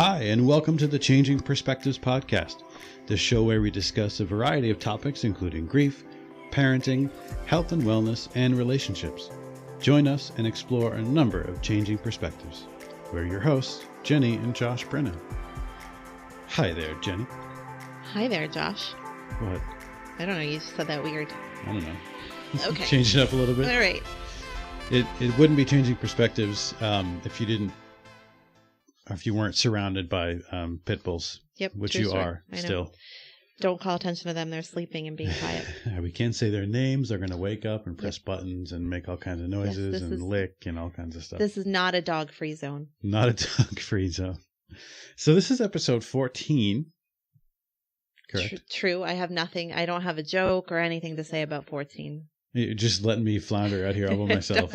Hi, and welcome to the Changing Perspectives podcast, the show where we discuss a variety of topics including grief, parenting, health and wellness, and relationships. Join us and explore a number of changing perspectives. We're your hosts, Jenni and Josh Brennan. Hi there, Jenni. Hi there, Josh. What? I don't know, you just said that weird. I don't know. Okay. Change it up a little bit. All right. It wouldn't be changing perspectives if you weren't surrounded by pit bulls. Yep. Which true you story. are I know. still. Don't call attention to them. They're sleeping and being quiet. We can't say their names. They're going to wake up and press buttons and make all kinds of noises and lick and all kinds of stuff. This is not a dog-free zone. Not a dog-free zone. So this is episode 14. Correct. True. I have nothing. I don't have a joke or anything to say about 14. You're just letting me flounder out here all by myself.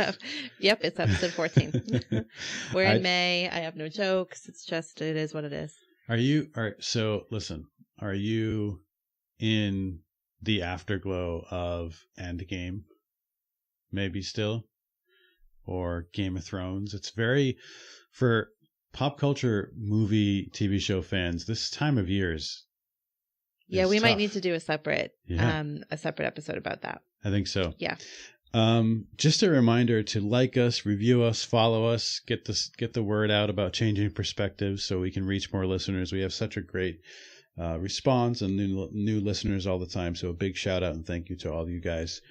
Yep, it's episode 14. We're in May. I have no jokes. It's just, it is what it is. All right, so listen, are you in the afterglow of Endgame? Maybe still? Or Game of Thrones? It's very, for pop culture movie, TV show fans, this time of year is we tough. might need to do a separate episode about that. I think so. Yeah. Just a reminder to like us, review us, follow us, get the word out about changing perspectives so we can reach more listeners. We have such a great response and new listeners all the time. So a big shout out and thank you to all you guys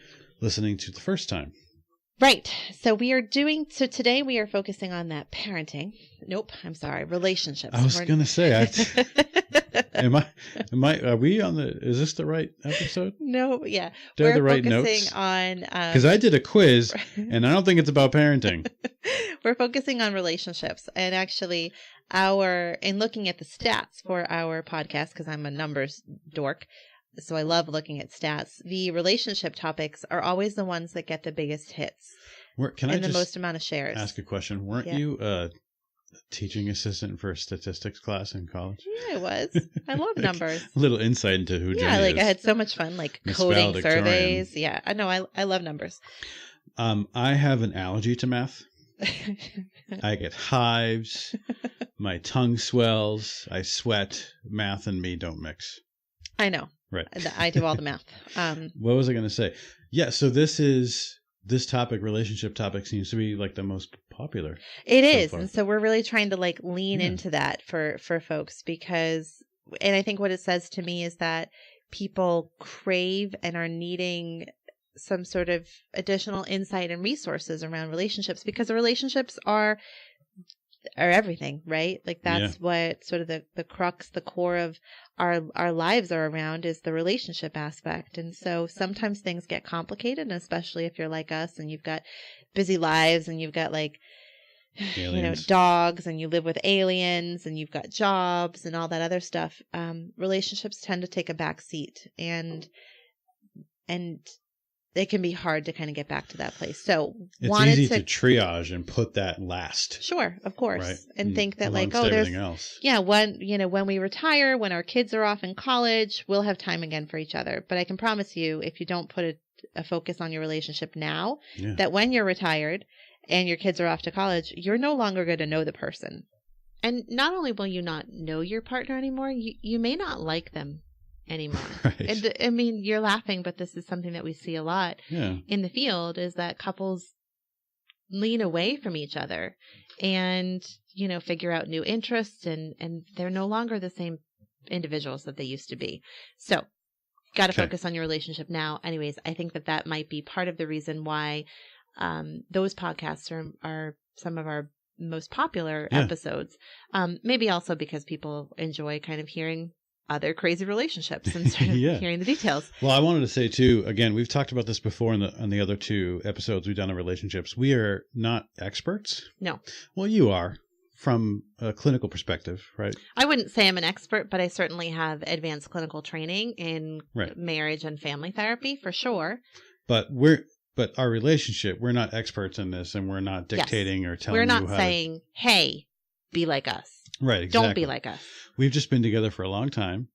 listening to the first time. Right. So today we are focusing on that parenting. Nope. I'm sorry. Relationships. I was going to say, are we on is this the right episode? No. Yeah. We're the right focusing notes? On, because I did a quiz and I don't think it's about parenting. We're focusing on relationships, and actually in looking at the stats for our podcast, because I'm a numbers dork. So I love looking at stats. The relationship topics are always the ones that get the biggest hits. The most amount of shares. Ask a question? Weren't you a teaching assistant for a statistics class in college? Yeah, I was. I love numbers. A little insight into who Jenni is. I had so much fun, coding surveys. Yeah, I know. I love numbers. I have an allergy to math. I get hives. My tongue swells. I sweat. Math and me don't mix. I know. Right. I do all the math. What was I going to say? Yeah. So this topic, relationship topic, seems to be the most popular. It is. And so we're really trying to lean into that for folks and I think what it says to me is that people crave and are needing some sort of additional insight and resources around relationships, because the relationships are everything, right? That's what sort of the crux, the core of our lives are around, is the relationship aspect. And so sometimes things get complicated, and especially if you're like us and you've got busy lives and you've got dogs and you live with aliens and you've got jobs and all that other stuff. Relationships tend to take a back seat, and it can be hard to kind of get back to that place. So it's easy to triage and put that last. Sure, of course. Right? And think that there's else. Yeah, when we retire, when our kids are off in college, we'll have time again for each other. But I can promise you, if you don't put a focus on your relationship now, that when you're retired and your kids are off to college, you're no longer going to know the person. And not only will you not know your partner anymore, you may not like them anymore. Right. And I mean, you're laughing, but this is something that we see a lot in the field, is that couples lean away from each other and, figure out new interests, and they're no longer the same individuals that they used to be. So got to focus on your relationship now. Anyways, I think that might be part of the reason why those podcasts are some of our most popular episodes. Maybe also because people enjoy kind of hearing other crazy relationships and sort of hearing the details. Well, I wanted to say too, again, we've talked about this before on the other two episodes we've done on relationships. We are not experts. No. Well, you are, from a clinical perspective, right? I wouldn't say I'm an expert, but I certainly have advanced clinical training in marriage and family therapy, for sure. But our relationship, we're not experts in this, and we're not dictating or telling you how to... We're not saying, hey, be like us. Right, exactly. Don't be like us. We've just been together for a long time.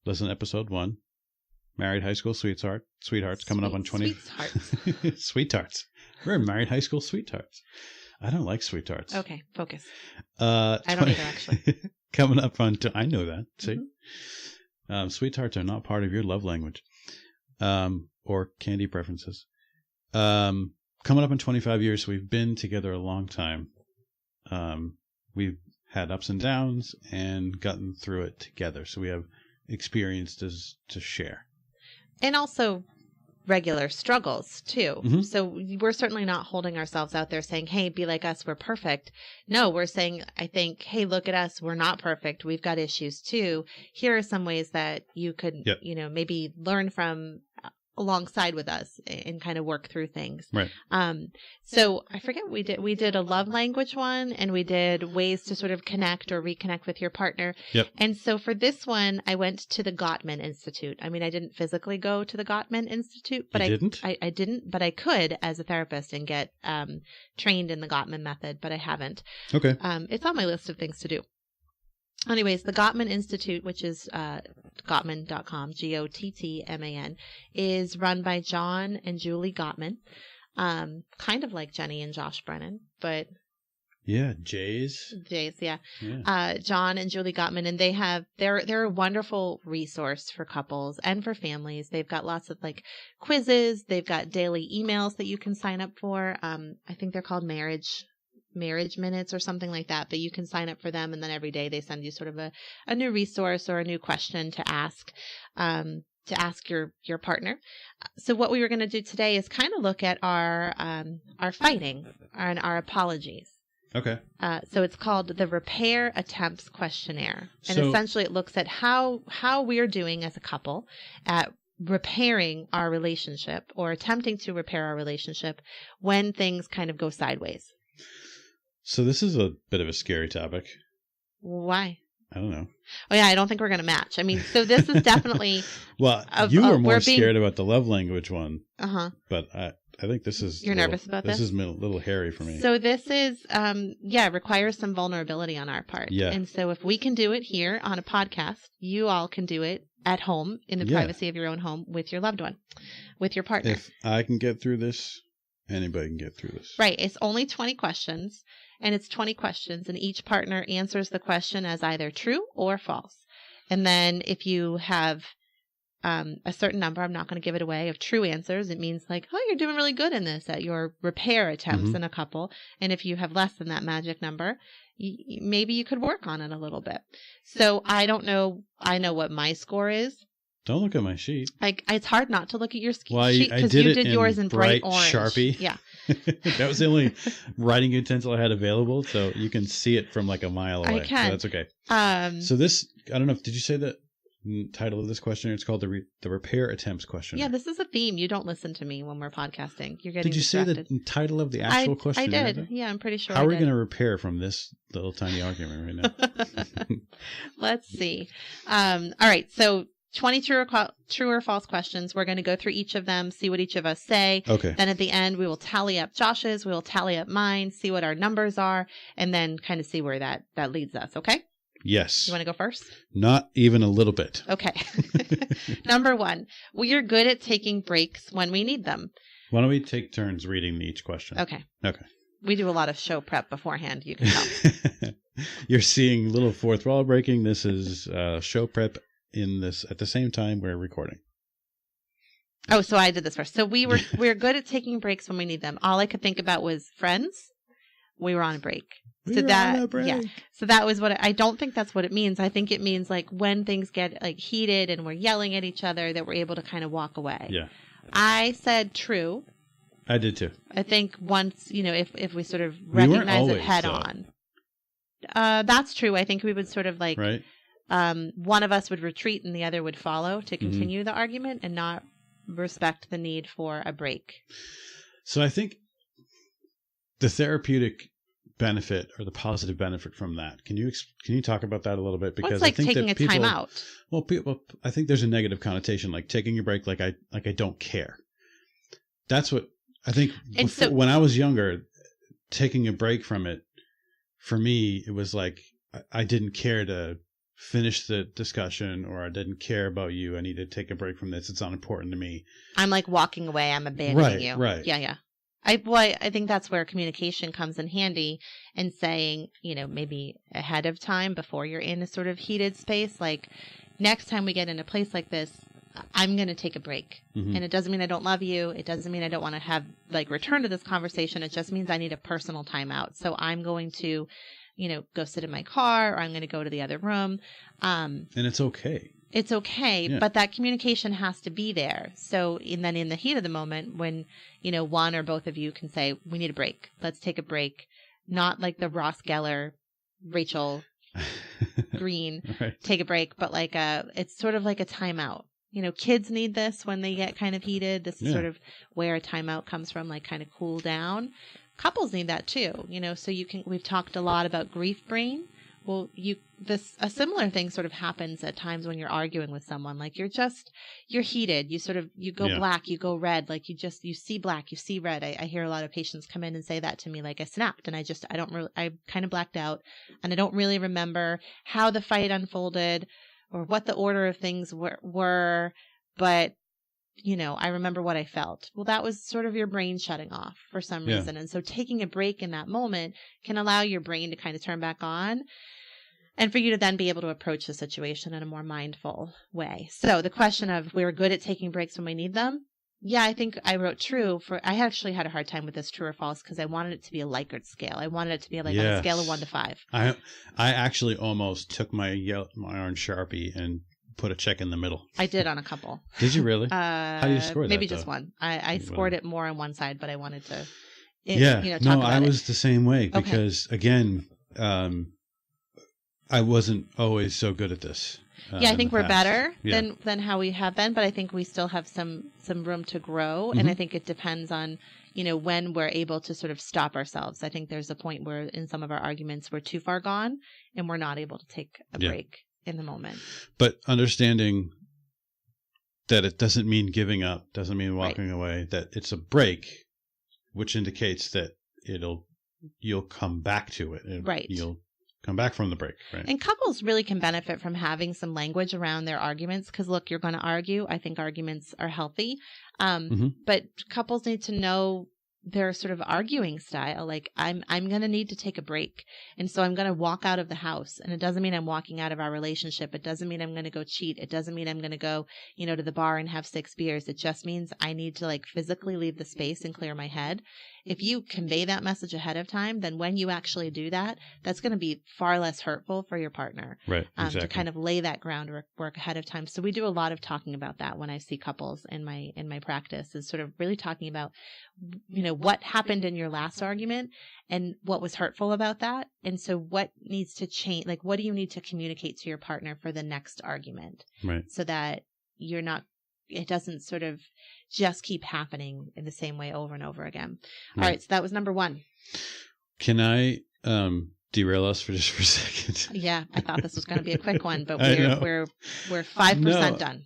Listen to episode 1. Married high school sweethearts coming up on 20. Sweethearts. Sweethearts. We're married high school sweethearts. I don't like sweethearts. Okay, focus. I don't either, actually. Coming up on, I know that. See, sweethearts are not part of your love language, or candy preferences. Coming up in 25 years, we've been together a long time. We've had ups and downs and gotten through it together. So we have experiences to share. And also regular struggles too. Mm-hmm. So we're certainly not holding ourselves out there saying, hey, be like us, we're perfect. No, we're saying, I think, hey, look at us, we're not perfect. We've got issues too. Here are some ways that you could, maybe learn from alongside with us and kind of work through things. Right. So I forget what we did. We did a love language one, and we did ways to sort of connect or reconnect with your partner. Yep. And so for this one, I went to the Gottman Institute. I mean, I didn't physically go to the Gottman Institute, but I didn't, but I could as a therapist and get trained in the Gottman method, but I haven't. Okay. It's on my list of things to do. Anyways, the Gottman Institute, which is Gottman.com, Gottman, is run by John and Julie Gottman, kind of like Jenni and Josh Brennan, but yeah, Jays, yeah. John and Julie Gottman, and they're a wonderful resource for couples and for families. They've got lots of like quizzes. They've got daily emails that you can sign up for. I think they're called marriage minutes or something like that, but you can sign up for them, and then every day they send you sort of a new resource or a new question to ask your partner. So what we were going to do today is kind of look at our fighting and our apologies. Okay. So it's called the Repair Attempts Questionnaire, and essentially it looks at how we're doing as a couple at repairing our relationship or attempting to repair our relationship when things kind of go sideways. So this is a bit of a scary topic. Why? I don't know. Oh, yeah, I don't think we're going to match. I mean, so this is definitely... Well, you were more scared about the love language one. Uh-huh. But I think this is... You're nervous about this? This is a little hairy for me. So this is, requires some vulnerability on our part. Yeah. And so if we can do it here on a podcast, you all can do it at home in the privacy of your own home with your loved one, with your partner. If I can get through this, anybody can get through this. Right. It's only 20 questions. And it's 20 questions, and each partner answers the question as either true or false. And then if you have a certain number, I'm not going to give it away, of true answers, it means like, oh, you're doing really good in this at your repair attempts in a couple. And if you have less than that magic number, maybe you could work on it a little bit. So I don't know. I know what my score is. Don't look at my sheet. Like, it's hard not to look at your sheet because you did yours in bright orange. Sharpie. Yeah. That was the only writing utensil I had available, so you can see it from like a mile away. I can. So that's okay. So this, I don't know, did you say the title of this questionnaire? It's called the Repair Attempts Questionnaire. Yeah, this is a theme. You don't listen to me when we're podcasting. You're getting distracted. Say the title of the actual questionnaire? I did. Yeah, I'm pretty sure. How are we going to repair from this little tiny argument right now? Let's see. All right, so 20 true or false questions. We're going to go through each of them, see what each of us say. Okay. Then at the end, we will tally up Josh's, we will tally up mine, see what our numbers are, and then kind of see where that leads us. Okay? Yes. You want to go first? Not even a little bit. Okay. Number 1, we are good at taking breaks when we need them. Why don't we take turns reading each question? Okay. Okay. We do a lot of show prep beforehand, you can tell. You're seeing little fourth wall breaking. This is show prep in this at the same time we're recording. Oh, so I did this first. So we're good at taking breaks when we need them. All I could think about was Friends. We were on a break. Yeah. So that was what I don't think that's what it means. I think it means like when things get like heated and we're yelling at each other that we're able to kind of walk away. Yeah. I said true. I did too. I think once, if we sort of recognize it head on. That's true. I think we would sort of like right. One of us would retreat and the other would follow to continue the argument and not respect the need for a break. So I think the therapeutic benefit or the positive benefit from that, can you talk about that a little bit? Because it's like I think taking a time out. Well, I think there's a negative connotation, like taking a break, like I don't care. That's what I think. When I was younger, taking a break from it, for me, it was like I didn't care to finish the discussion, or I didn't care about you. I need to take a break from this. It's not important to me. I'm like walking away. I'm abandoning you. Right. Yeah. I think that's where communication comes in handy, and saying, maybe ahead of time before you're in a sort of heated space, like, next time we get in a place like this, I'm going to take a break. Mm-hmm. And it doesn't mean I don't love you. It doesn't mean I don't want to have return to this conversation. It just means I need a personal timeout. So I'm going to, go sit in my car, or I'm going to go to the other room. And it's okay. It's okay, yeah. But that communication has to be there. So, and then in the heat of the moment, when, one or both of you can say, we need a break. Let's take a break. Not like the Ross Geller, Rachel Green, right. Take a break, but it's sort of like a timeout. Kids need this when they get kind of heated. This is sort of where a timeout comes from, kind of cool down. Couples need that too, so we've talked a lot about grief brain. Well, a similar thing sort of happens at times when you're arguing with someone. You're heated. You go black, you go red. You see black, you see red. I hear a lot of patients come in and say that to me. I snapped, and I kind of blacked out, and I don't really remember how the fight unfolded or what the order of things were, but I remember what I felt. Well, that was sort of your brain shutting off for some reason. And so taking a break in that moment can allow your brain to kind of turn back on, and for you to then be able to approach the situation in a more mindful way. So the question of, we're good at taking breaks when we need them. Yeah, I think I wrote true I actually had a hard time with this true or false, because I wanted it to be a Likert scale. I wanted it to be on a scale of 1 to 5. I actually almost took my orange Sharpie and put a check in the middle. I did on a couple. Did you really? How do you score that? Maybe just one. I scored it more on one side, but I wanted to. I was the same way, because again, I wasn't always so good at this. I think we're better than how we have been, but I think we still have some room to grow. Mm-hmm. And I think it depends on, when we're able to sort of stop ourselves. I think there's a point where in some of our arguments, we're too far gone and we're not able to take a break in the moment. But understanding that it doesn't mean giving up, doesn't mean walking away, that it's a break, which indicates that you'll come back to it. You'll come back from the break. Right. And couples really can benefit from having some language around their arguments, because look, you're going to argue. I think arguments are healthy. But couples need to know their sort of arguing style. I'm going to need to take a break. And so I'm going to walk out of the house. And it doesn't mean I'm walking out of our relationship. It doesn't mean I'm going to go cheat. It doesn't mean I'm going to go, to the bar and have 6 beers. It just means I need to physically leave the space and clear my head. If you convey that message ahead of time, then when you actually do that, that's going to be far less hurtful for your partner. Right. Exactly. To kind of lay that groundwork ahead of time. So we do a lot of talking about that when I see couples in my practice, is sort of really talking about, what happened in your last argument and what was hurtful about that. And so what needs to change? What do you need to communicate to your partner for the next argument? Right. So that it doesn't sort of just keep happening in the same way over and over again. All right. So that was number 1. Can I derail us for a second? Yeah. I thought this was going to be a quick one, but we're 5% done.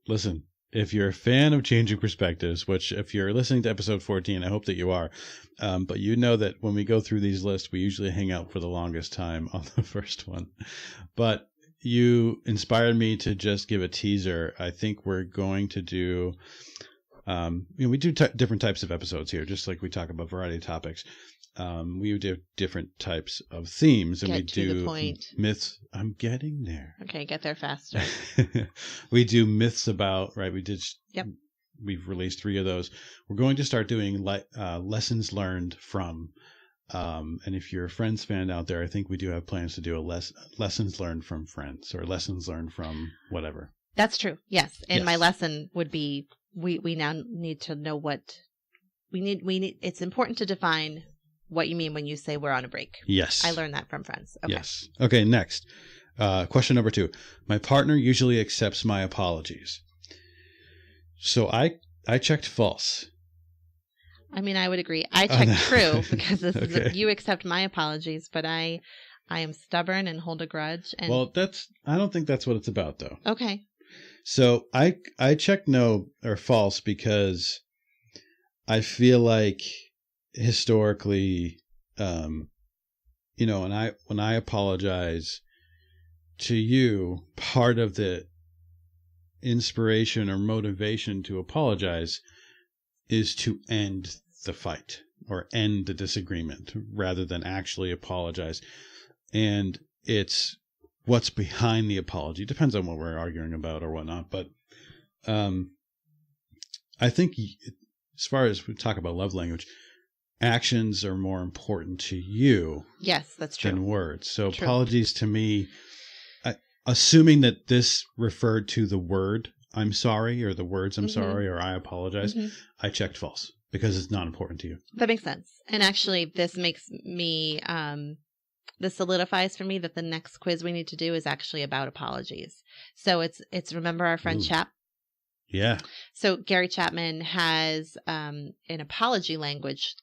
Listen, if you're a fan of Changing Perspectives, which if you're listening to episode 14, I hope that you are, but you know that when we go through these lists, we usually hang out for the longest time on the first one. But you inspired me to just give a teaser. I think we're going to do, we do different types of episodes here, just like we talk about variety of topics. We do different types of themes, and we do myths. I'm getting there. Okay, get there faster. We do myths about, right? We've released 3 of those. We're going to start doing lessons learned from. And if you're a Friends fan out there, I think we do have plans to do lessons learned from Friends, or lessons learned from whatever. That's true. Yes. And my lesson would be, we now need to know what we need. It's important to define what you mean when you say we're on a break. Yes. I learned that from Friends. Okay. Yes. Okay. Next, question number 2. My partner usually accepts my apologies. So I checked false. I mean, I would agree. I checked true, because this is you accept my apologies, but I am stubborn and hold a grudge. And well, I don't think that's what it's about, though. Okay. So I checked no or false, because I feel like historically, when I apologize to you, part of the inspiration or motivation to apologize is to end the fight or end the disagreement rather than actually apologize. And it's what's behind the apology. Depends on what we're arguing about or whatnot. But I think as far as we talk about love language, actions are more important to you. Yes, that's true. Than words. So apologies to me, assuming that this referred to the word I'm sorry or the words I'm sorry or I apologize, I checked false because it's not important to you. That makes sense. And actually, this makes me, this solidifies for me that the next quiz we need to do is actually about apologies. So it's remember our friend Chap? Yeah. So Gary Chapman has an apology language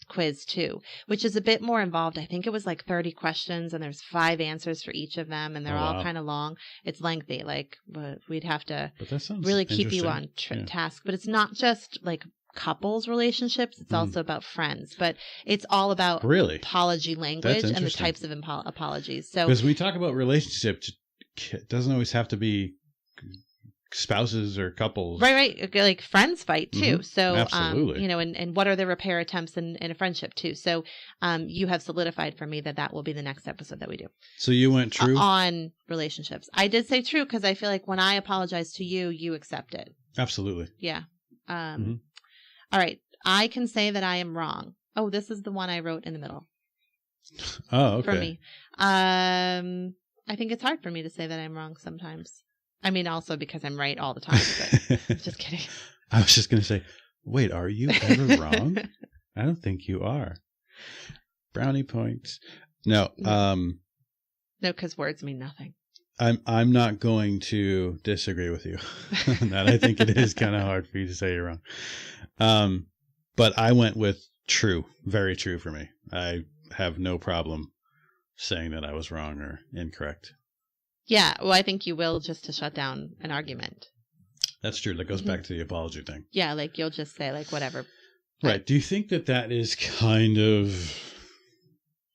quiz too, which is a bit more involved. I think it was like 30 questions and there's 5 answers for each of them and they're all kind of long. It's lengthy, but we'd have to really keep you on task. But it's not just like couples relationships, it's also about friends, but it's all about apology language and the types of apologies. So because we talk about relationships, it doesn't always have to be spouses or couples, right, like friends fight too. So absolutely. And what are the repair attempts in a friendship too. So you have solidified for me that will be the next episode that we do. So you went true on relationships. I did say true because I feel like when I apologize to you, you accept it. Absolutely. Yeah. All right, I can say that I am wrong. Oh, this is the one I wrote in the middle. Oh, okay. For me, I think it's hard for me to say that I'm wrong sometimes. I mean, also because I'm right all the time, but just kidding. I was just going to say, wait, are you ever wrong? I don't think you are. Brownie points. No. No, because words mean nothing. I'm not going to disagree with you on that. I think it is kind of hard for you to say you're wrong. But I went with true, very true for me. I have no problem saying that I was wrong or incorrect. Yeah, well, I think you will just to shut down an argument. That's true. That goes back to the apology thing. Yeah, like you'll just say like whatever. Right. Do you think that is kind of,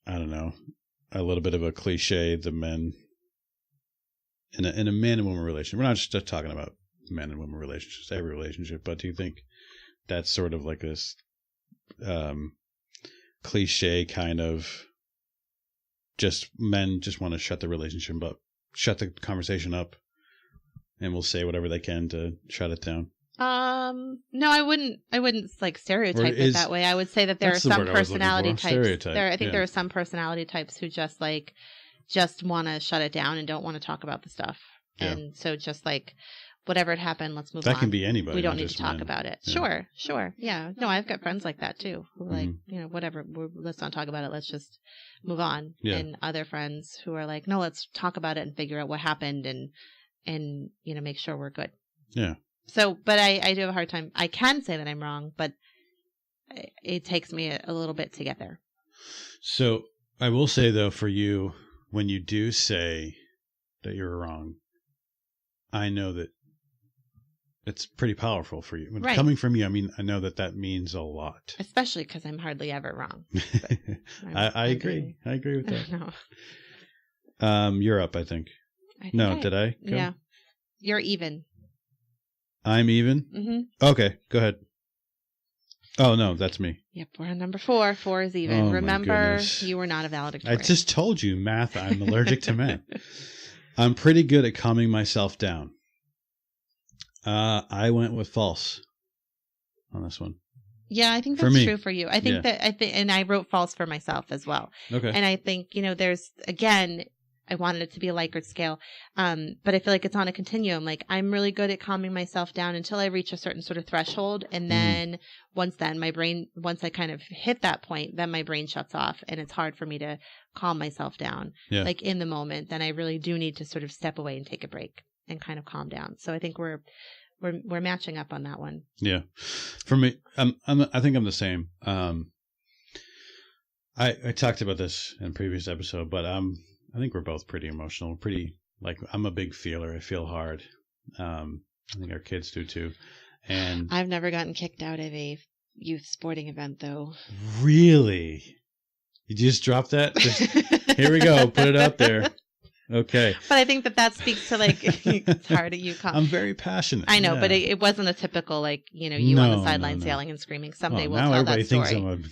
I don't know, a little bit of a cliche, the men in a man and woman relationship? We're not just talking about men and woman relationships, every relationship, but do you think that's sort of like this cliche kind of just men just want to shut the relationship up? Shut the conversation up and we'll say whatever they can to shut it down. No, I wouldn't like stereotype it that way. I would say that there are some personality types. I think there are some personality types who just want to shut it down and don't want to talk about the stuff. Yeah. And so just like whatever had happened, let's move on. That can be anybody. We don't need to talk about it. Yeah. Sure. Yeah. No, I've got friends like that too. Who like, whatever, let's not talk about it. Let's just move on. Yeah. And other friends who are like, no, let's talk about it and figure out what happened and make sure we're good. Yeah. So, but I do have a hard time. I can say that I'm wrong, but it takes me a little bit to get there. So I will say though, for you, when you do say that you're wrong, I know that it's pretty powerful for you. When it's coming from you, I mean, I know that means a lot. Especially because I'm hardly ever wrong. I agree. I agree with that. No. You're up, I think. Did I go? Yeah. You're even. I'm even? Mm-hmm. Okay, go ahead. Oh, no, that's me. Yep, we're on number 4. 4 is even. Oh, remember, you were not a valedictorian. I just told you, math, I'm allergic to math. I'm pretty good at calming myself down. I went with false on this one. Yeah, I think that's true for you. I think and I wrote false for myself as well. Okay. And I think, there's, again, I wanted it to be a Likert scale. But I feel like it's on a continuum. Like I'm really good at calming myself down until I reach a certain sort of threshold. And then once I kind of hit that point, then my brain shuts off and it's hard for me to calm myself down. Yeah. Like in the moment, then I really do need to sort of step away and take a break and kind of calm down. So I think we're matching up on that one. Yeah. For me, I think I'm the same. I talked about this in a previous episode, but I think we're both pretty emotional. I'm a big feeler. I feel hard. I think our kids do too. And I've never gotten kicked out of a youth sporting event though. Really? You just dropped that? Here we go. Put it out there. Okay. But I think that speaks to like, it's hard at UConn. I'm very passionate. I know, but it wasn't a typical like, you on the sidelines yelling and screaming. Someday we'll tell that story. Thinks I'm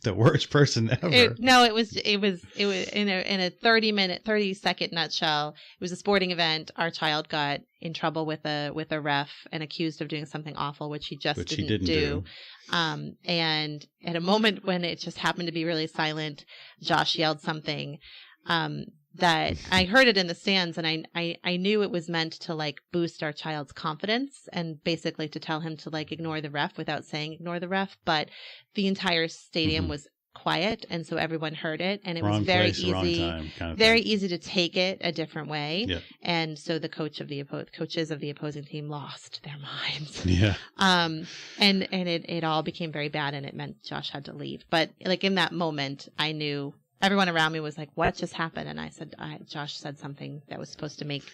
the worst person ever. It was in a 30-second nutshell. It was a sporting event. Our child got in trouble with a ref and accused of doing something awful, which he just didn't do. And at a moment when it just happened to be really silent, Josh yelled something that I heard it in the stands, and I knew it was meant to like boost our child's confidence and basically to tell him to like ignore the ref without saying ignore the ref. But the entire stadium was quiet, and so everyone heard it, and it was very easy to take it a different way. Yep. And so the coaches of the opposing team lost their minds. Yeah. And it all became very bad, and it meant Josh had to leave. But like in that moment, I knew. Everyone around me was like, what just happened? And I said, Josh said something that was supposed to make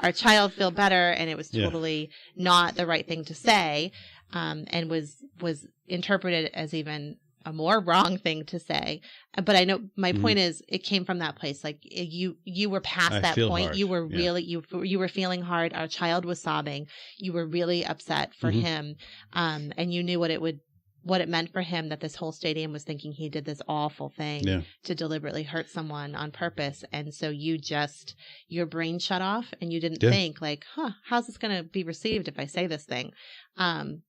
our child feel better, and it was totally not the right thing to say, and was interpreted as even a more wrong thing to say. But I know my point is it came from that place. Like you were past that point. Hard. You were really, you were feeling hard. Our child was sobbing. You were really upset for him. And you knew what it meant for him that this whole stadium was thinking he did this awful thing to deliberately hurt someone on purpose. And so your brain shut off and you didn't think like, how's this going to be received if I say this thing? And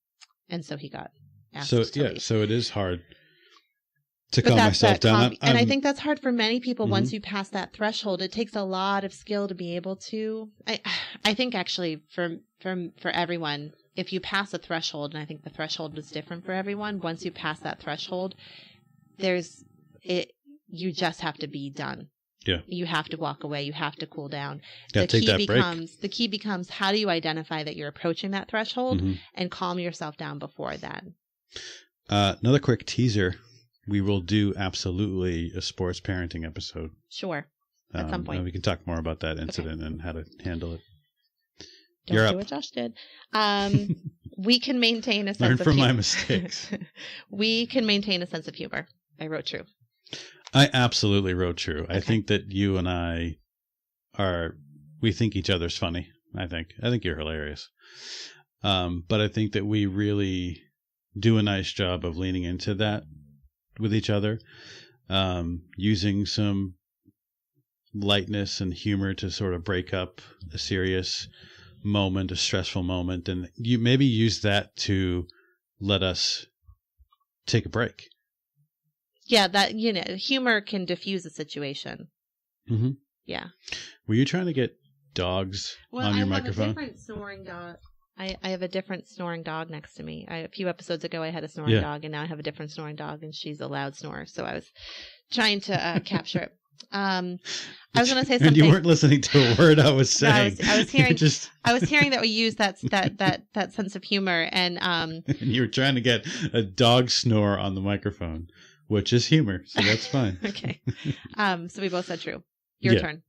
so he got asked to leave. So it is hard to calm myself down. And I think that's hard for many people. Once you pass that threshold, it takes a lot of skill to be able to, I think actually for everyone, if you pass a threshold, and I think the threshold is different for everyone, once you pass that threshold, you just have to be done. Yeah. You have to walk away. You have to cool down. The key becomes how do you identify that you're approaching that threshold and calm yourself down before then. Another quick teaser. We will do absolutely a sports parenting episode. Sure. At some point. And we can talk more about that incident and how to handle it. Don't do what Josh did. We can maintain a sense of humor. Learn from my mistakes. We can maintain a sense of humor. I wrote true. I absolutely wrote true. Okay. I think that you and I we think each other's funny. I think you're hilarious. But I think that we really do a nice job of leaning into that with each other, using some lightness and humor to sort of break up a serious moment, a stressful moment, and you maybe use that to let us take a break. Yeah, that humor can diffuse a situation. Mm-hmm. Yeah. Were you trying to get dogs on your microphone? I have a different snoring dog. I have a different snoring dog next to me. A few episodes ago, I had a snoring dog, and now I have a different snoring dog, and she's a loud snorer. So I was trying to capture it. I was going to say something. And you weren't listening to a word I was saying. No, I was hearing that we use that sense of humor, and and you were trying to get a dog snore on the microphone, which is humor, so that's fine. Okay. So we both said true. Your turn.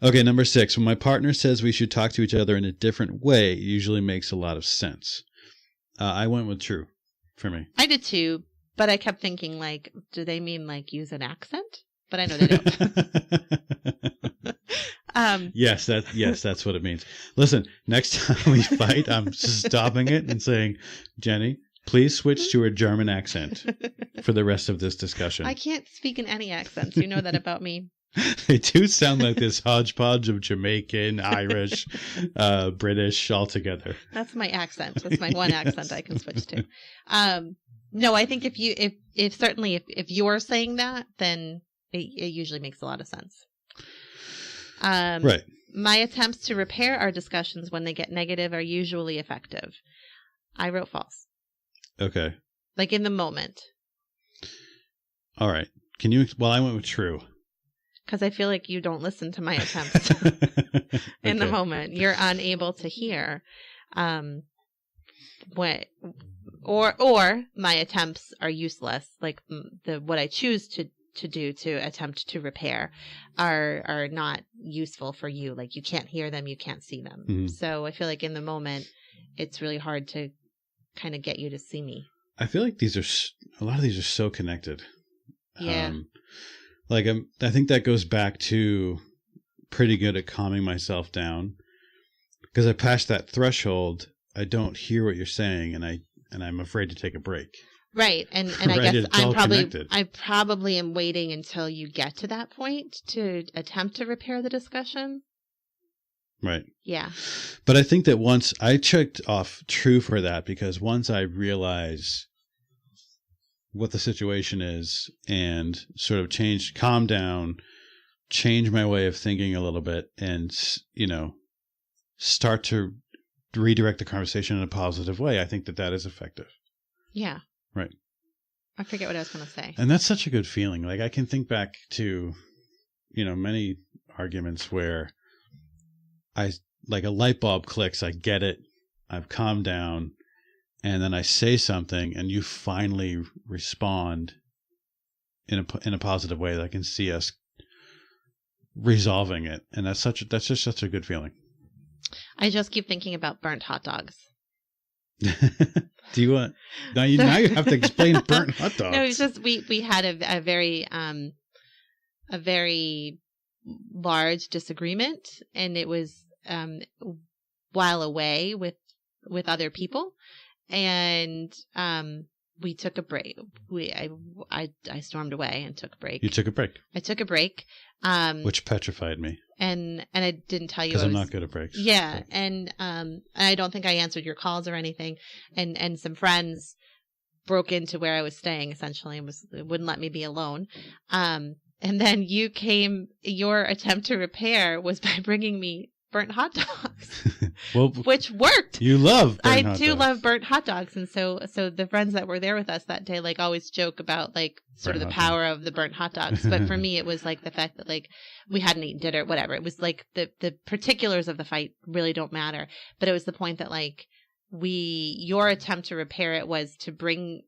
Okay, number 6. When my partner says we should talk to each other in a different way, it usually makes a lot of sense. I went with true for me. I did too, but I kept thinking like, do they mean like use an accent? But I know they don't. Yes, that's what it means. Listen, next time we fight, I'm stopping it and saying, Jenni, please switch to a German accent for the rest of this discussion. I can't speak in any accents. You know that about me. They do sound like this hodgepodge of Jamaican, Irish, British all together. That's my accent. That's my one accent I can switch to. No, I think if you're saying that, then it usually makes a lot of sense. Right. My attempts to repair our discussions when they get negative are usually effective. I wrote false. Okay. Like in the moment. All right. Can you? Well, I went with true. Because I feel like you don't listen to my attempts in the moment. You're unable to hear what, or my attempts are useless. Like what I choose to do to attempt to repair are not useful for you. Like you can't hear them, you can't see them. Mm-hmm. So I feel like in the moment, it's really hard to kind of get you to see me. I feel like a lot of these are so connected. Yeah. I think that goes back to pretty good at calming myself down, because I passed that threshold. I don't hear what you're saying, and I'm afraid to take a break. Right. And Right, I guess I probably am waiting until you get to that point to attempt to repair the discussion. Right. Yeah. But I think that once I checked off true for that, because once I realize what the situation is and sort of calm down, change my way of thinking a little bit, and, start to redirect the conversation in a positive way, I think that is effective. Yeah. Right. I forget what I was going to say. And that's such a good feeling. Like, I can think back to, many arguments where like a light bulb clicks, I get it, I've calmed down, and then I say something and you finally respond in a positive way that I can see us resolving it. And that's just such a good feeling. I just keep thinking about burnt hot dogs. Do you want now you have to explain burnt hot dogs? No, it's just we had a very large disagreement, and it was while away with other people, and we took a break. I stormed away and took a break. You took a break. I took a break, which petrified me. And I didn't tell you because I'm not good at breaks. Yeah, and I don't think I answered your calls or anything. And some friends broke into where I was staying essentially and wouldn't let me be alone. And then your attempt to repair was by bringing me burnt hot dogs, well, which worked. You love burnt hot dogs. I do love burnt hot dogs. And so the friends that were there with us that day, like, always joke about, like, sort of the power of the burnt hot dogs. But for me, it was like the fact that, like, we hadn't eaten dinner, whatever. It was like the particulars of the fight really don't matter. But it was the point that, like, your attempt to repair it was to bring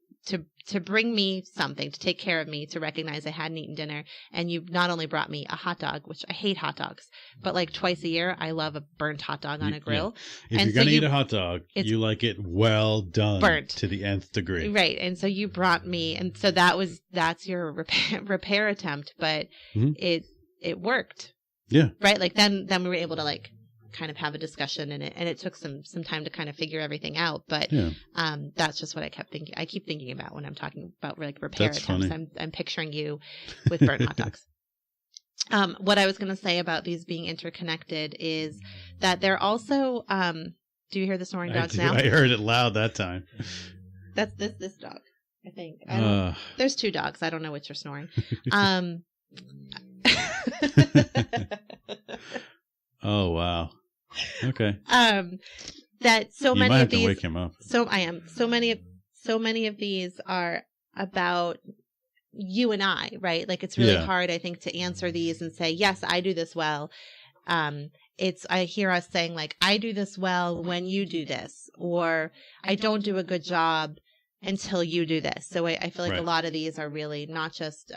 me something, to take care of me, to recognize I hadn't eaten dinner. And you not only brought me a hot dog, which I hate hot dogs, but like twice a year, I love a burnt hot dog on a grill. Yeah. If you're going to eat a hot dog, you like it well done, burnt to the nth degree. Right. And so you brought me, and so that's your repair attempt, but it worked. Yeah. Right. Like then we were able to, like, kind of have a discussion in it, and it took some time to kind of figure everything out, but that's just what I keep thinking about when I'm talking about, like, repair attempts. I'm picturing you with burnt hot dogs. What I was going to say about these being interconnected is that they're also do you hear the snoring dogs now? I heard it loud that time. That's this dog, I think. There's two dogs, I don't know which are snoring. Oh wow. Okay. That so you many might of these. To wake him up. So I am. So many of these are about you and I, right? Like, it's really hard, I think, to answer these and say, yes, I do this well. I hear us saying, like, I do this well when you do this, or I don't do a good job until you do this. So I feel like a lot of these are really not just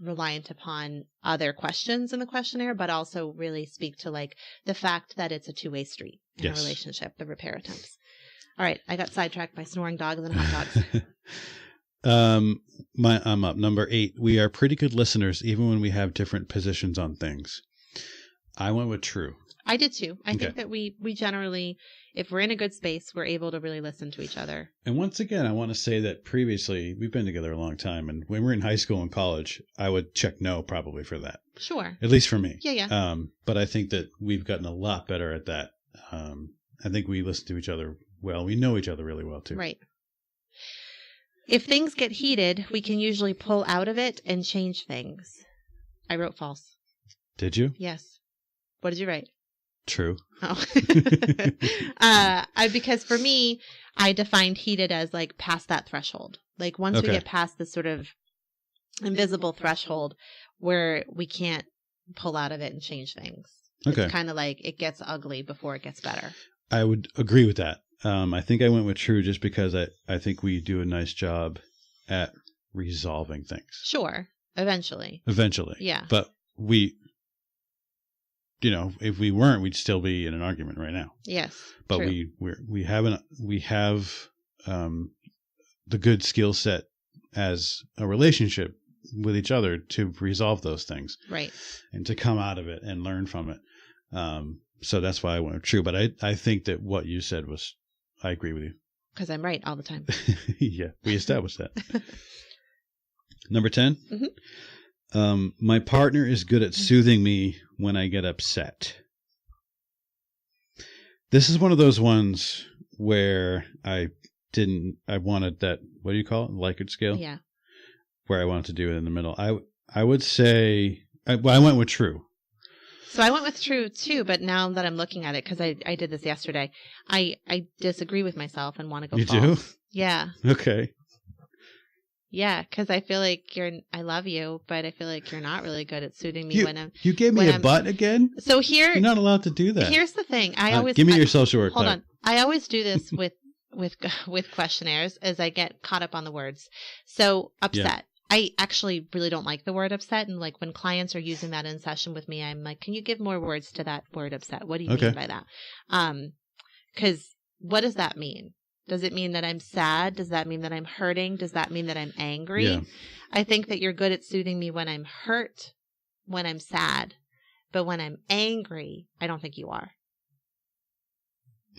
reliant upon other questions in the questionnaire, but also really speak to, like, the fact that it's a two-way street in a relationship, the repair attempts. All right. I got sidetracked by snoring dogs and hot dogs. I'm up. Number 8. We are pretty good listeners, even when we have different positions on things. I went with true. I did too. I think that we generally, if we're in a good space, we're able to really listen to each other. And once again, I want to say that previously, we've been together a long time, and when we were in high school and college, I would check no probably for that. Sure. At least for me. Yeah. But I think that we've gotten a lot better at that. I think we listen to each other well. We know each other really well too. Right. If things get heated, we can usually pull out of it and change things. I wrote false. Did you? Yes. What did you write? True. Oh. Because for me, I defined heated as, like, past that threshold. Like, once we get past this sort of invisible threshold where we can't pull out of it and change things. Okay. It's kind of like it gets ugly before it gets better. I would agree with that. I think I went with true just because I think we do a nice job at resolving things. Sure. Eventually. Yeah. But if we weren't, we'd still be in an argument right now. Yes. But true. we have the good skill set as a relationship with each other to resolve those things. Right. And to come out of it and learn from it. So that's why I went with true. But I think that what you said was, I agree with you. Because I'm right all the time. Yeah, we established that. Number 10. My partner is good at soothing me when I get upset. This is one of those ones where I wanted that, what do you call it? Likert scale? Yeah. Where I wanted to do it in the middle. I would say, I went with true. So I went with true too, but now that I'm looking at it, because I did this yesterday, I disagree with myself and want to go false. You do? Yeah. Okay. Yeah, because I feel like I love you, but I feel like you're not really good at soothing me when I'm. You gave me a butt again? So here. You're not allowed to do that. Here's the thing. Give me your social work. Hold on. I always do this with questionnaires as I get caught up on the words. So upset. Yeah. I actually really don't like the word upset. And like when clients are using that in session with me, I'm like, can you give more words to that word upset? What do you mean by that? Because what does that mean? Does it mean that I'm sad? Does that mean that I'm hurting? Does that mean that I'm angry? Yeah. I think that you're good at soothing me when I'm hurt, when I'm sad. But when I'm angry, I don't think you are.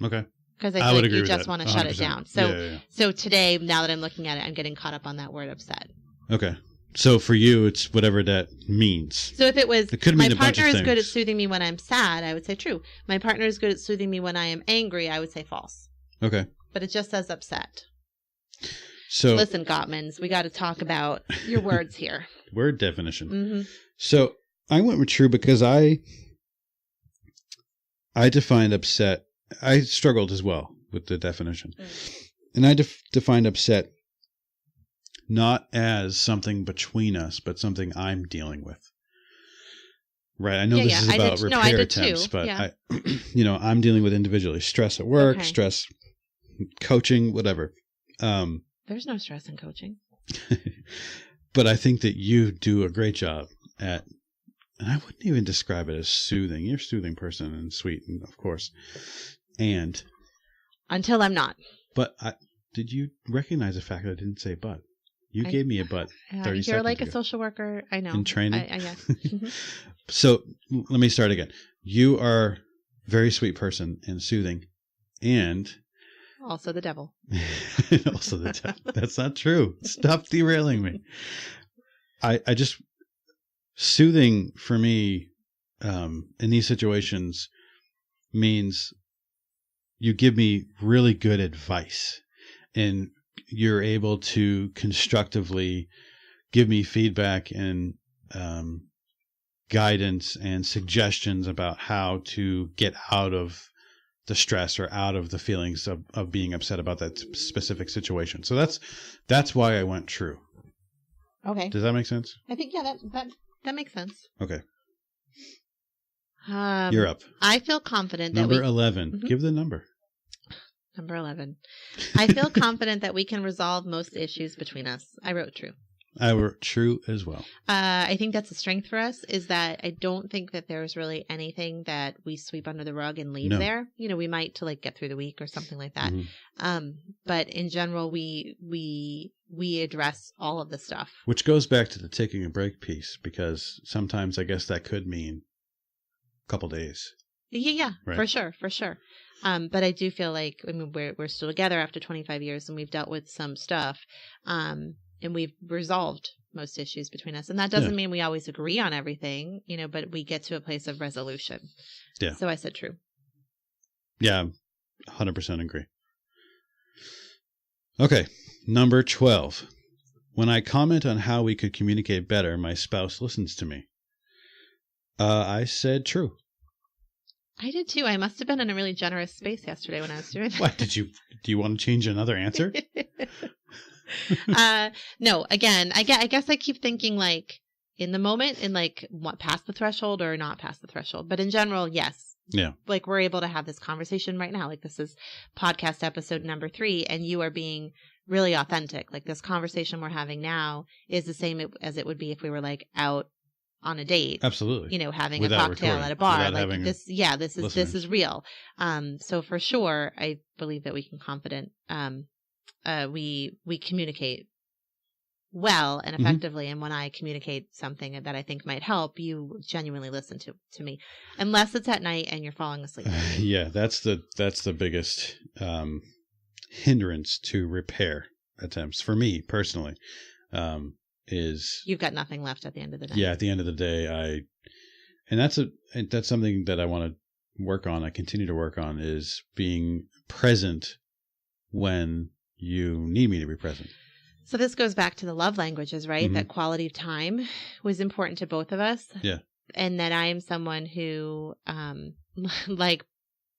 Okay. Because I feel like you just want to shut it down. So, So today, now that I'm looking at it, I'm getting caught up on that word upset. Okay. So for you, it's whatever that means. So if it was, my partner is good at soothing me when I'm sad, I would say true. My partner is good at soothing me when I am angry, I would say false. Okay. But it just says upset. So listen, Gottmans, we got to talk about your words here. Word definition. So I went with true because I defined upset. I struggled as well with the definition. And I defined upset not as something between us, but something I'm dealing with. Right. I know this is about repair attempts, but I'm dealing with individually stress at work, stress coaching, whatever. There's no stress in coaching. But I think that you do a great job at, and I wouldn't even describe it as soothing. You're a soothing person and sweet, and of course. And until I'm not. But did you recognize the fact that I didn't say but? You gave me a but 30 seconds You're like ago. a social worker. I know. In training? Yeah. So let me start again. You are a very sweet person and soothing and... Also the devil. Also the devil. That's not true. Stop derailing me. I just... Soothing for me in these situations means you give me really good advice and you're able to constructively give me feedback and guidance and suggestions about how to get out of the stress or out of the feelings of being upset about that specific situation. So that's why I went true. Okay. Does that make sense? I think, that makes sense. Okay. You're up. I feel confident that Number 11. Give the number. Number 11. I feel confident that we can resolve most issues between us. I wrote true. I wrote true as well. I think that's a strength for us, is that I don't think that there's really anything that we sweep under the rug and leave there. You know, we might to like get through the week or something like that. But in general, we address all of the stuff. Which goes back to the taking a break piece, because sometimes I guess that could mean a couple days. Yeah, right. For sure. But I do feel like, I mean, we're still together after 25 years and we've dealt with some stuff. And we've resolved most issues between us. And that doesn't mean we always agree on everything, you know, but we get to a place of resolution. Yeah. So I said true. Yeah, 100% agree. Okay, number 12. When I comment on how we could communicate better, my spouse listens to me. I said true. I did too. I must have been in a really generous space yesterday when I was doing that. What, do you want to change another answer? No, again, I guess I keep thinking like in the moment and like what, past the threshold or not past the threshold. But in general, yes. Yeah. Like we're able to have this conversation right now. Like this is podcast episode number 3 and you are being really authentic. Like this conversation we're having now is the same as it would be if we were like out on a date. Absolutely. You know, having without a cocktail at a bar. Like this, this is real. So for sure, I believe that we can we communicate well and effectively. And when I communicate something that I think might help, you genuinely listen to me, unless it's at night and you're falling asleep. Yeah, that's the biggest hindrance to repair attempts for me personally. Is you've got nothing left at the end of the day. Yeah, at the end of the day, that's something that I want to work on. I continue to work on, is being present when you need me to be present. So this goes back to the love languages, right? Mm-hmm. That quality of time was important to both of us. Yeah. And that I am someone who, like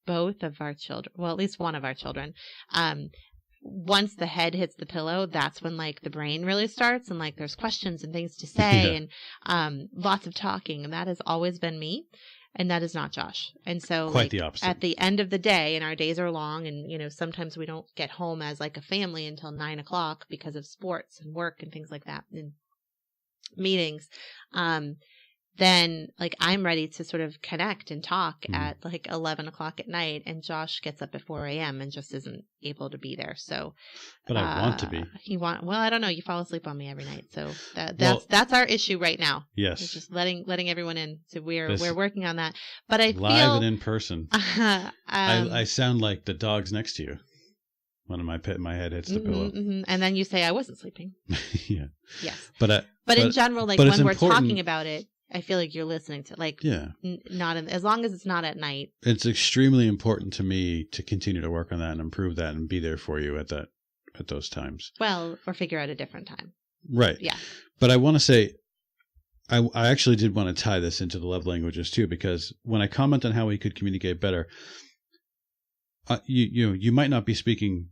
both of our children, well, at least one of our children, once the head hits the pillow, that's when like the brain really starts, and like there's questions and things to say and lots of talking. And that has always been me. And that is not Josh. And so quite the opposite. At the end of the day, and our days are long, and, you know, sometimes we don't get home as like a family until 9 o'clock because of sports and work and things like that and meetings. Then like I'm ready to sort of connect and talk at like 11 o'clock at night, and Josh gets up at 4 a.m. and just isn't able to be there. So, but I want to be. Well, I don't know. You fall asleep on me every night, so that's our issue right now. Yes, it's just letting everyone in. So we're working on that. But I live feel and in person. I sound like the dogs next to you when my head hits the pillow, and then you say I wasn't sleeping. Yeah. Yes. But in general, like when we're talking about it, I feel like you're listening to, like, not as long as it's not at night. It's extremely important to me to continue to work on that and improve that and be there for you at those times. Well, or figure out a different time. Right. Yeah. But I want to say, I actually did want to tie this into the love languages too, because when I comment on how we could communicate better, you might not be speaking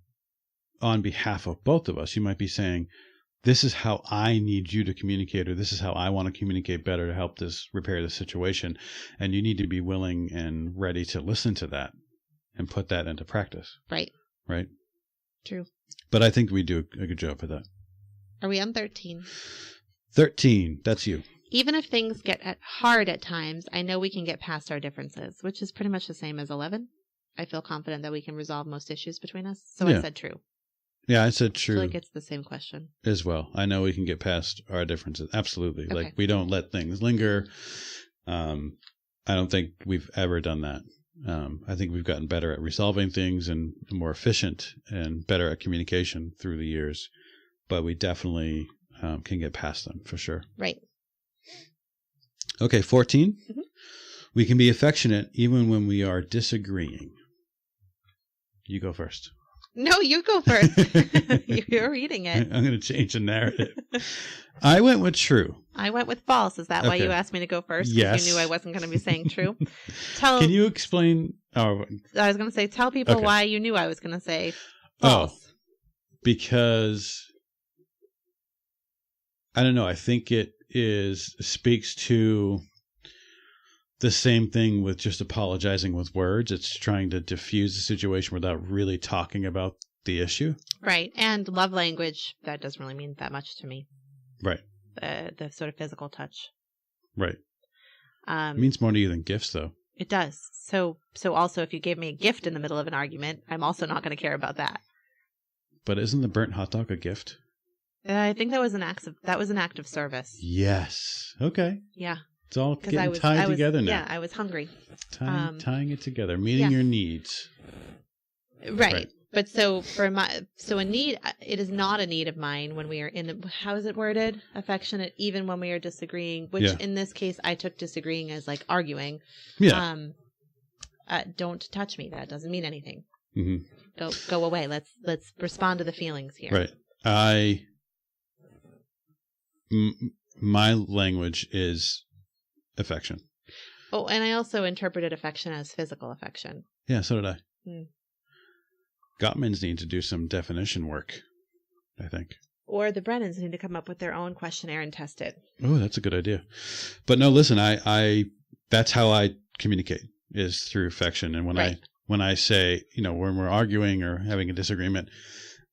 on behalf of both of us. You might be saying, this is how I need you to communicate, or this is how I want to communicate better to help repair this situation. And you need to be willing and ready to listen to that and put that into practice. Right. Right. True. But I think we do a good job of that. Are we on 13? 13. That's you. Even if things get hard at times, I know we can get past our differences, which is pretty much the same as 11. I feel confident that we can resolve most issues between us. So I said true. Yeah, I said true. I feel like it's the same question. As well. I know we can get past our differences. Absolutely. Okay. Like, we don't let things linger. I don't think we've ever done that. I think we've gotten better at resolving things and more efficient and better at communication through the years. But we definitely can get past them, for sure. Right. Okay, 14. Mm-hmm. We can be affectionate even when we are disagreeing. You go first. No, you go first. You're reading it. I'm going to change the narrative. I went with true. I went with false. Is that why you asked me to go first? Yes. You knew I wasn't going to be saying true. Can you explain? Oh, I was going to say, tell people why you knew I was going to say false. Oh, because I don't know. I think it speaks to the same thing with just apologizing with words. It's trying to diffuse the situation without really talking about the issue. Right. And love language, that doesn't really mean that much to me. Right. The sort of physical touch. Right. It means more to you than gifts, though. It does. So also, if you gave me a gift in the middle of an argument, I'm also not going to care about that. But isn't the burnt hot dog a gift? I think that was an act of service. Yes. Okay. Yeah. It's all getting tied together now. Yeah, I was hungry. Tying it together, meeting your needs. Right. But a need, it is not a need of mine when we are how is it worded? Affectionate, even when we are disagreeing, which in this case, I took disagreeing as like arguing. Yeah. Don't touch me. That doesn't mean anything. Mm-hmm. Go away. Let's respond to the feelings here. Right. My language is affection. Oh, and I also interpreted affection as physical affection. Yeah, so did I. Gottmans need to do some definition work, I think. Or the Brennans need to come up with their own questionnaire and test it. Oh, that's a good idea. But no, listen, I that's how I communicate, is through affection. And when I say, when we're arguing or having a disagreement,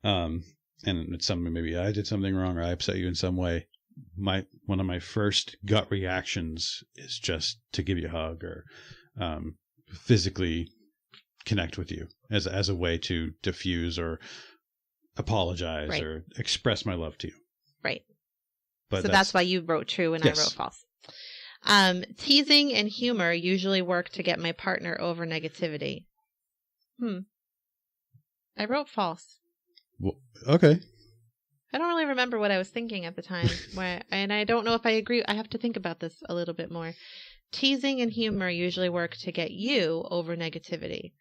and it's something, maybe I did something wrong or I upset you in some way, one of my first gut reactions is just to give you a hug or physically connect with you as a way to diffuse or apologize or express my love to you. Right. But so that's why you wrote true and yes. I wrote false. Teasing and humor usually work to get my partner over negativity. I wrote false. Well, okay. I don't really remember what I was thinking at the time, and I don't know if I agree. I have to think about this a little bit more. Teasing and humor usually work to get you over negativity.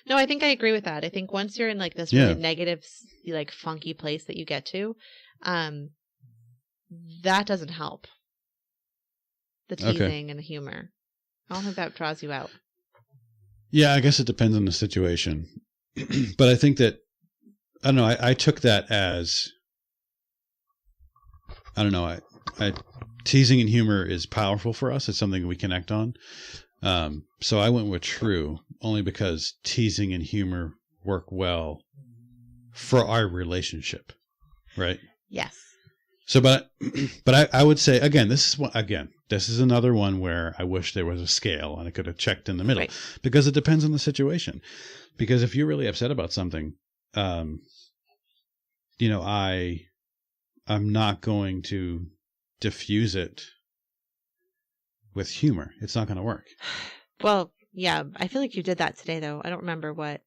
No, I think I agree with that. I think once you're in like this really negative, like funky place that you get to, that doesn't help. The teasing and the humor. I don't think that draws you out. Yeah, I guess it depends on the situation. But I think that, I don't know, I took that as, I don't know, teasing and humor is powerful for us. It's something we connect on. So I went with true only because teasing and humor work well for our relationship. Right? Yes. So, but I would say, this is another one where I wish there was a scale and I could have checked in the middle, because it depends on the situation. Because if you're really upset about something, I'm not going to diffuse it with humor. It's not going to work. Well, yeah, I feel like you did that today, though. I don't remember what,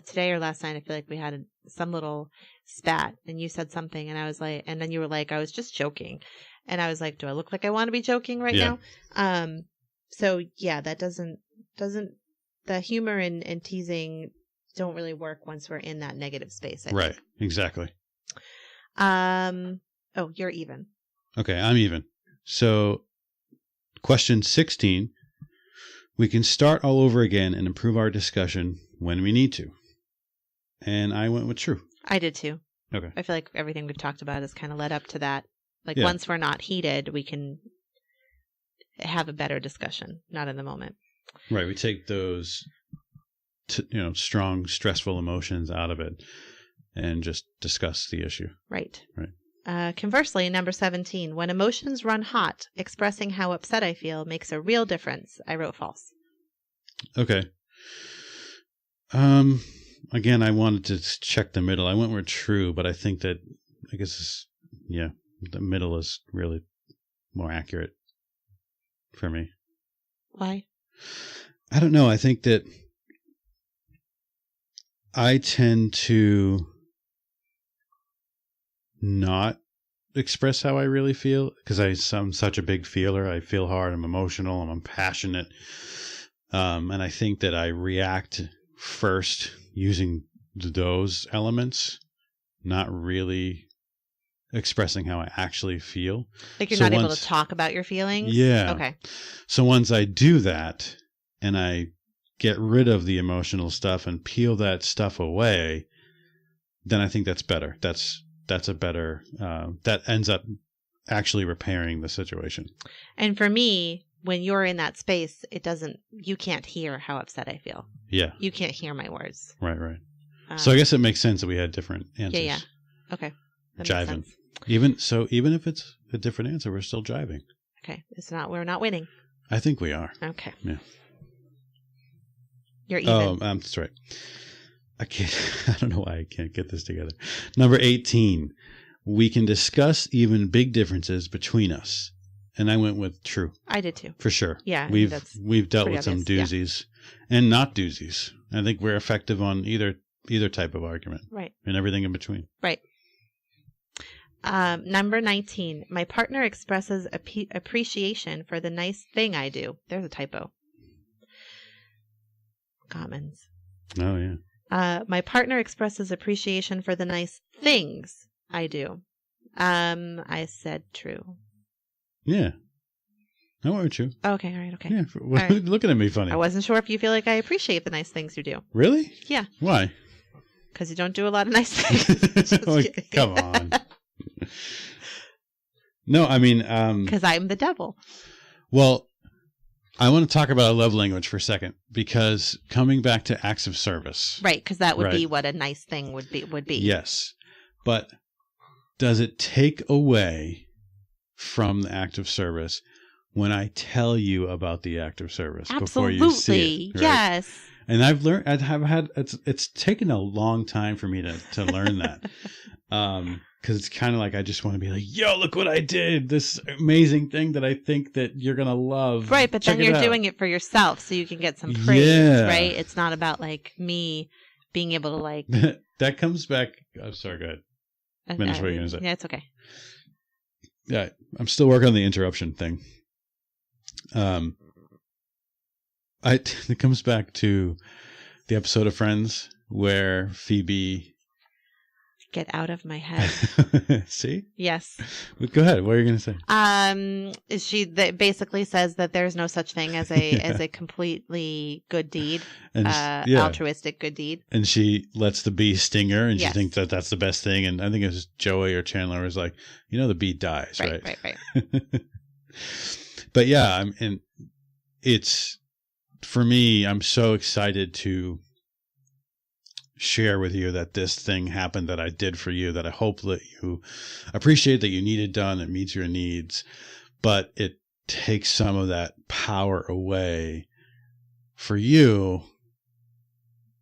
today or last night. I feel like we had some little spat, and you said something, and I was like, and then you were like, I was just joking, and I was like, do I look like I want to be joking right now? So yeah, that doesn't the humor and teasing don't really work once we're in that negative space. I think. Exactly. Oh, you're even. Okay, I'm even. So, question 16. We can start all over again and improve our discussion when we need to. And I went with true. I did too. Okay. I feel like everything we've talked about has kind of led up to that. Like once we're not heated, we can have a better discussion, not in the moment. Right. We take those, strong, stressful emotions out of it and just discuss the issue. Right. Conversely, number 17, when emotions run hot, expressing how upset I feel makes a real difference. I wrote false. Okay. Again, I wanted to check the middle. I went with true, but I think that, the middle is really more accurate for me. Why? I don't know. I think that I tend to not express how I really feel because I'm such a big feeler. I feel hard. I'm emotional. I'm passionate. And I think that I react first using those elements, not really expressing how I actually feel. Like you're not able to talk about your feelings? Yeah. Okay. So once I do that and I get rid of the emotional stuff and peel that stuff away, then I think that's better. That's a better, that ends up actually repairing the situation. And for me, when you're in that space, you can't hear how upset I feel. Yeah. You can't hear my words. Right. So I guess it makes sense that we had different answers. Yeah. Okay. That jiving. Even if it's a different answer, we're still jiving. Okay. We're not winning. I think we are. Okay. Yeah. You're even. Oh, that's right. I don't know why I can't get this together. Number 18, we can discuss even big differences between us. And I went with true. I did too. For sure. Yeah. We've dealt with some doozies and not doozies. I think we're effective on either type of argument. Right. And everything in between. Right. Number 19, my partner expresses appreciation for the nice thing I do. There's a typo. Gottman's. Oh, yeah. My partner expresses appreciation for the nice things I do. I said true. Yeah. I went with true. Okay, all right, okay. Yeah. All right. Looking at me funny. I wasn't sure if you feel like I appreciate the nice things you do. Really? Yeah. Why? Because you don't do a lot of nice things. Come on. No, I mean... Because I'm the devil. Well, I want to talk about love language for a second, because coming back to acts of service. Right, because that would be what a nice thing would be. Yes. But does it take away from the act of service when I tell you about the act of service before you see it? Right? Yes. And I've learned, it's taken a long time for me to learn that. Because it's kind of like I just want to be like, yo, look what I did. This amazing thing that I think that you're going to love. Right, but then you're doing it for yourself so you can get some praise, right? It's not about like me being able to like... That comes back... I'm sorry, go ahead. Finish what you're going to say. Yeah, it's okay. Yeah, I'm still working on the interruption thing. It comes back to the episode of Friends where Phoebe... Get out of my head. See? Yes. Go ahead. What are you going to say? She basically says that there's no such thing as a completely good deed, and altruistic good deed. And she lets the bee sting her, and she thinks that that's the best thing. And I think it was Joey or Chandler was like, the bee dies, right? Right. But yeah, and it's for me. I'm so excited to share with you that this thing happened that I did for you, that I hope that you appreciate, that you need it done, it meets your needs, but it takes some of that power away for you,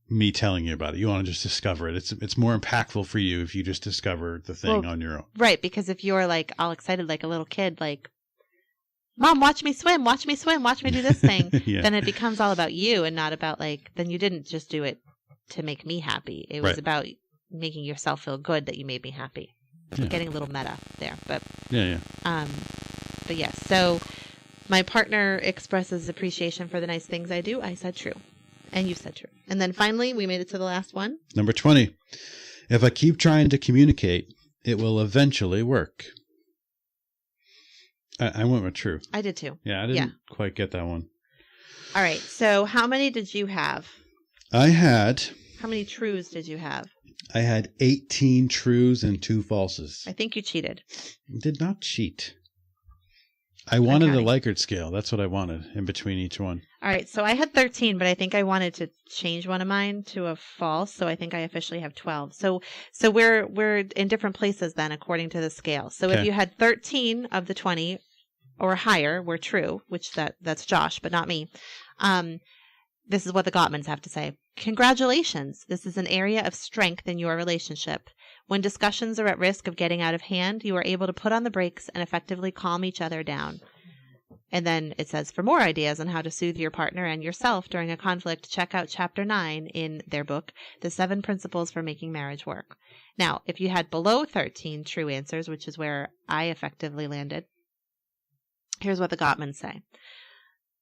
me telling you about it. You want to just discover it. It's more impactful for you if you just discover the thing on your own. Right, because if you're like all excited like a little kid, like, Mom, watch me swim, watch me do this thing, then it becomes all about you and not about like, then you didn't just do it to make me happy. It was about making yourself feel good that you made me happy. Getting a little meta there, but but yes. So my partner expresses appreciation for the nice things I do. I said true, and you said true, and then finally we made it to the last one. Number 20. If I keep trying to communicate, it will eventually work. I went with true. I did too. Yeah, I didn't quite get that one. All right. So how many did you have? How many trues did you have? I had 18 trues and 2 falses. I think you cheated. I did not cheat. I wanted a Likert scale. That's what I wanted in between each one. All right. So I had 13, but I think I wanted to change one of mine to a false. So I think I officially have 12. So we're in different places then, according to the scale. So if you had 13 of the 20 or higher were true, which that's Josh, but not me. This is what the Gottmans have to say. Congratulations. This is an area of strength in your relationship. When discussions are at risk of getting out of hand, you are able to put on the brakes and effectively calm each other down. And then it says, for more ideas on how to soothe your partner and yourself during a conflict, check out Chapter 9 in their book, The 7 Principles for Making Marriage Work. Now, if you had below 13 true answers, which is where I effectively landed, here's what the Gottmans say.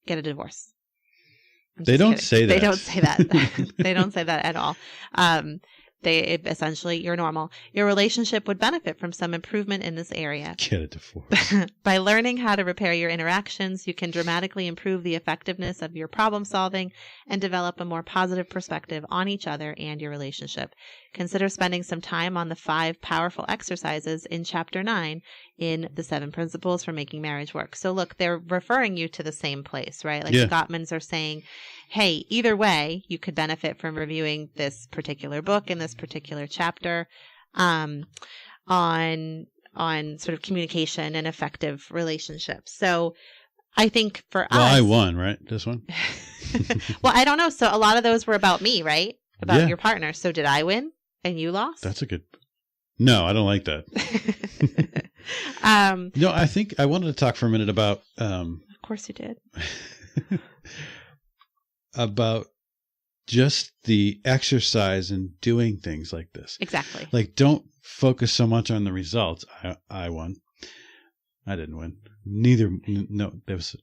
Get a divorce. They don't say that. They don't say that. They don't say that at all. Essentially, you're normal. Your relationship would benefit from some improvement in this area. Get a divorce. By learning how to repair your interactions, you can dramatically improve the effectiveness of your problem solving and develop a more positive perspective on each other and your relationship. Consider spending some time on the 5 powerful exercises in Chapter 9 in the 7 Principles for Making Marriage Work. So look, they're referring you to the same place, right? Like the Gottmans are saying, hey, either way, you could benefit from reviewing this particular book in this particular chapter on sort of communication and effective relationships. So I think for us... Well, I won, right? This one? Well, I don't know. So a lot of those were about me, right? About your partner. So did I win and you lost? That's a good... No, I don't like that. No, I think I wanted to talk for a minute about... Of course you did. About just the exercise and doing things like this. Exactly. Like, don't focus so much on the results. I won. I didn't win. No, there was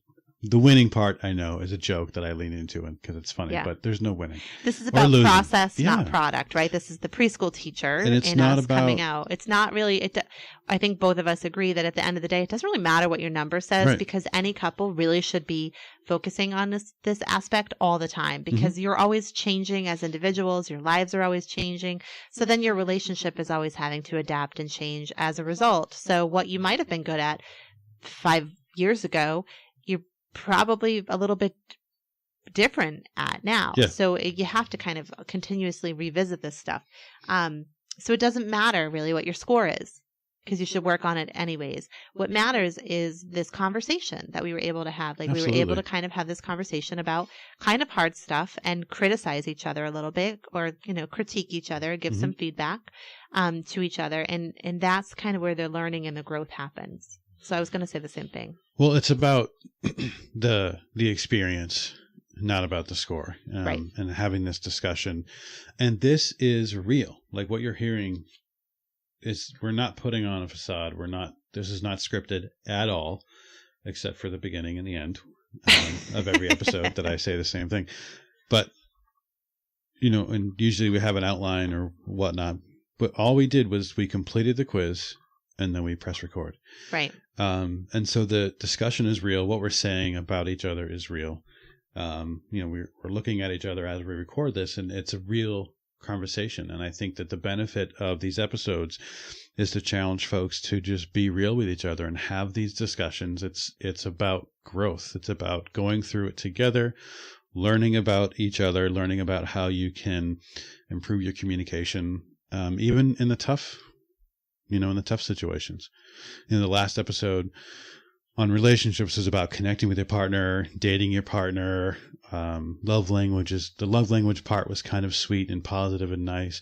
the winning part. I know is a joke that I lean into because it's funny, but there's no winning. This is about process, not product, right? This is the preschool teacher, and it's not about coming out. It's not really. I think both of us agree that at the end of the day, it doesn't really matter what your number says because any couple really should be focusing on this aspect all the time because you're always changing as individuals. Your lives are always changing. So then your relationship is always having to adapt and change as a result. So what you might have been good at 5 years ago, you're probably a little bit different at now. Yeah. So you have to kind of continuously revisit this stuff. So it doesn't matter really what your score is. because you should work on it anyways. What matters is this conversation that we were able to have. Like Absolutely. we were able to kind of have this conversation about kind of hard stuff and criticize each other a little bit, or, critique each other, give some feedback to each other. And that's kind of where the learning and the growth happens. So I was going to say the same thing. Well, it's about the experience, not about the score, right. And having this discussion. And this is real. Like what you're hearing is, we're not putting on a facade. This is not scripted at all, except for the beginning and the end of every episode that I say the same thing. But, and usually we have an outline or whatnot, but all we did was we completed the quiz and then we press record. Right. And so the discussion is real. What we're saying about each other is real. We're looking at each other as we record this, and it's a real conversation. And I think that the benefit of these episodes is to challenge folks to just be real with each other and have these discussions. It's about growth. It's about going through it together, learning about each other, learning about how you can improve your communication, even in the tough situations. In the last episode on relationships is about connecting with your partner, dating your partner, love languages. The love language part was kind of sweet and positive and nice.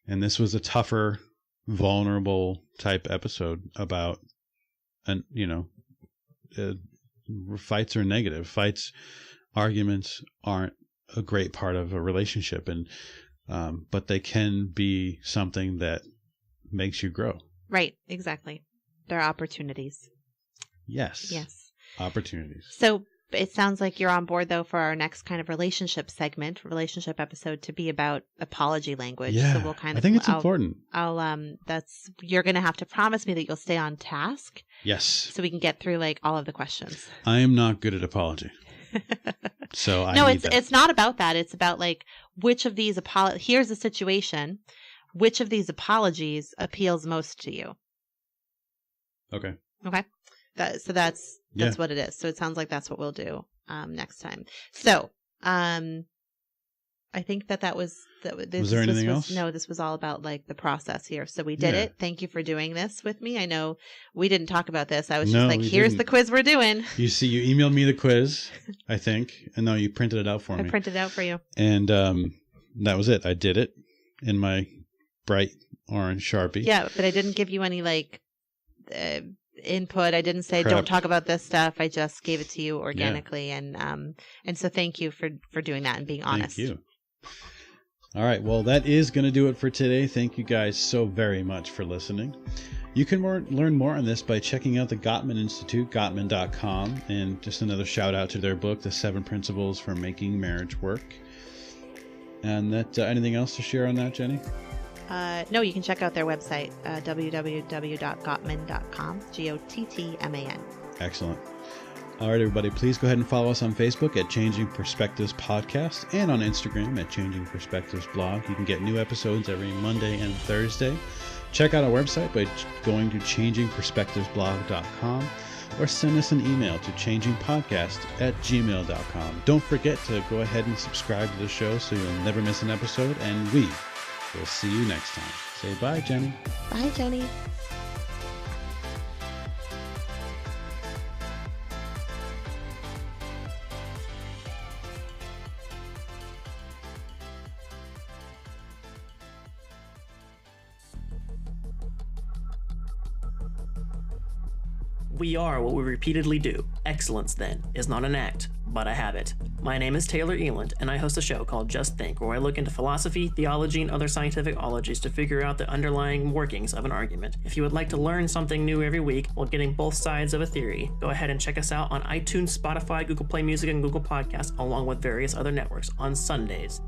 And this was a tougher, vulnerable type episode about, fights are negative. Arguments aren't a great part of a relationship, but they can be something that makes you grow. Right. Exactly. There are opportunities. Yes. Opportunities. So it sounds like you're on board, though, for our next kind of relationship episode to be about apology language. Yeah, so we'll I think it's important. You're going to have to promise me that you'll stay on task. Yes. So we can get through like all of the questions. I am not good at apology. So it's not about that. It's about like which of these here's the situation. Which of these apologies appeals most to you? Okay. So that's what it is. So it sounds like that's what we'll do next time. So I think that was. Was there anything else? No, this was all about like the process here. So we did it. Thank you for doing this with me. I know we didn't talk about this. I was just like, here's the quiz we're doing. You see, you emailed me the quiz, I think, and no, you printed it out for me. I printed it out for you. And that was it. I did it in my bright orange Sharpie. Yeah, but I didn't give you any like input. I didn't say don't talk about this stuff. I just gave it to you organically, and so thank you for doing that and being honest. Thank you. All right, well, that is going to do it for today. Thank you guys so very much for listening. You can learn more on this by checking out the Gottman Institute, Gottman.com, and just another shout out to their book, The 7 Principles for Making Marriage Work. And anything else to share on that, Jenni? No, you can check out their website, www.gottman.com, Gottman. Excellent. All right, everybody, please go ahead and follow us on Facebook at Changing Perspectives Podcast and on Instagram at Changing Perspectives Blog. You can get new episodes every Monday and Thursday. Check out our website by going to changingperspectivesblog.com or send us an email to changingpodcast@gmail.com. Don't forget to go ahead and subscribe to the show so you'll never miss an episode, and we will see you next time. Say bye, Jenni. Bye, Jenni. We are what we repeatedly do. Excellence, then, is not an act, but a habit. My name is Taylor Eland, and I host a show called Just Think, where I look into philosophy, theology, and other scientific ologies to figure out the underlying workings of an argument. If you would like to learn something new every week while getting both sides of a theory, go ahead and check us out on iTunes, Spotify, Google Play Music, and Google Podcasts, along with various other networks on Sundays.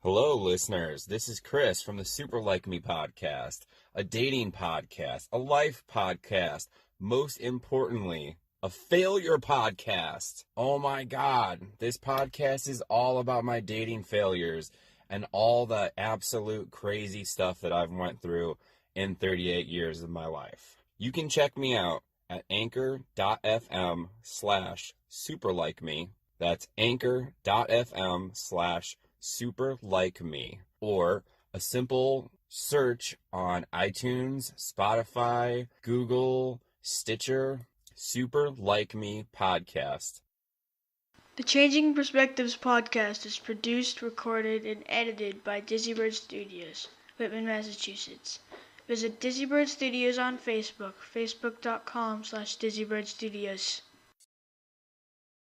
Hello, listeners. This is Chris from the Super Like Me podcast, a dating podcast, a life podcast, most importantly, a failure podcast. Oh my God. This podcast is all about my dating failures and all the absolute crazy stuff that I've went through in 38 years of my life. You can check me out at anchor.fm/superlikeme. That's anchor.fm/superlikeme, or a simple Search on iTunes, Spotify, Google, Stitcher, Super Like Me Podcast. The Changing Perspectives podcast is produced, recorded, and edited by Dizzy-Bird Studios, Whitman, Massachusetts. Visit Dizzy-Bird Studios on Facebook, facebook.com/Dizzy-Bird Studios.